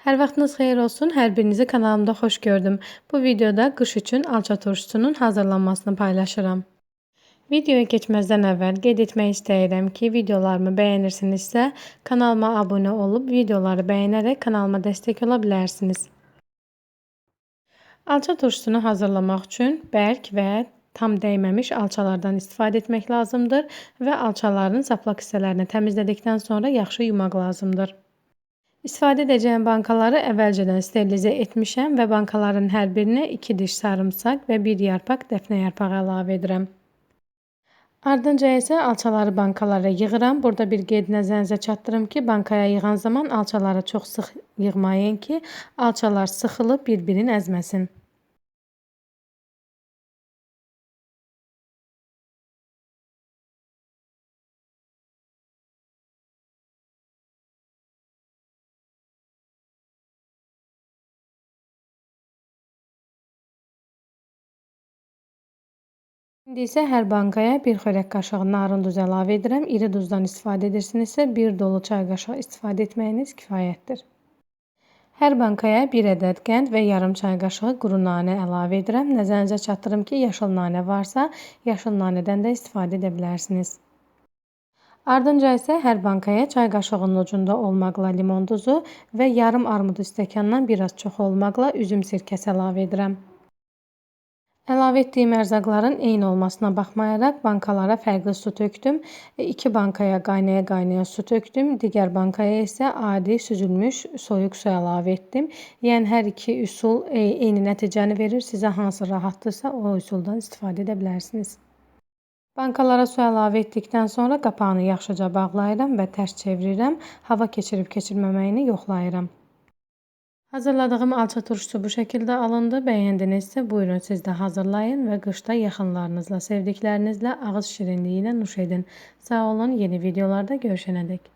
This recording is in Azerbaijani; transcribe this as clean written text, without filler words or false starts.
Hər vaxtınız xeyir olsun. Hər birinizi kanalımda xoş gördüm. Bu videoda qış üçün alça turşusunun hazırlanmasını paylaşıram. Videoya keçməzdən əvvəl qeyd etmək istəyirəm ki, videolarımı bəyənirsinizsə, kanalıma abunə olub videoları bəyənərək kanalıma dəstək ola bilərsiniz. Alça turşusunu hazırlamaq üçün bərk və tam dəyməmiş alçalardan istifadə etmək lazımdır və alçaların saplaq hissələrini təmizlədikdən sonra yaxşı yumaq lazımdır. İstifadə edəcəyim bankaları əvvəlcədən sterilizə etmişəm və bankaların hər birinə 2 diş sarımsaq və 1 yarpaq dəfnə yarpağı əlavə edirəm. Ardınca isə alçaları bankalara yığıram. Burada bir qeyd nəzərinizə çatdırım ki, bankaya yığan zaman alçaları çox sıx yığmayın ki, alçalar sıxılıb bir-birini əzməsin. İndi isə hər bankaya 1 xörək qaşığı narın duzu əlavə edirəm. İri duzdan istifadə edirsinizsə 1 dolu çay qaşığı istifadə etməyiniz kifayətdir. Hər bankaya 1 ədəd qənd və yarım çay qaşığı quru nanə əlavə edirəm. Nəzərinizə çatdırım ki, yaşıl nanə varsa, yaşıl nanədən də istifadə edə bilərsiniz. Ardınca isə hər bankaya çay qaşığının ucunda olmaqla limon duzu və yarım armud stəkandan biraz çox olmaqla üzüm sirkəsi əlavə edirəm. Əlavə etdiyim ərzaqların eyni olmasına baxmayaraq bankalara fərqli su tökdüm. 2 bankaya qaynaya-qaynaya su tökdüm. Digər bankaya isə adi süzülmüş soyuq su əlavə etdim. Yəni hər iki üsul eyni nəticəni verir. Sizə hansı rahatdırsa o üsuldan istifadə edə bilərsiniz. Bankalara su əlavə etdikdən sonra qapağını yaxşıca bağlayıram və tərs çevirirəm. Hava keçirib-keçirməməyini yoxlayıram. Hazırladığım alça turşusu bu şəkildə alındı. Bəyəndinizsə buyurun siz də hazırlayın və qışda yaxınlarınızla, sevdiklərinizlə ağız şirinliyi ilə nuş edin. Sağ olun, yeni videolarda görüşənədək.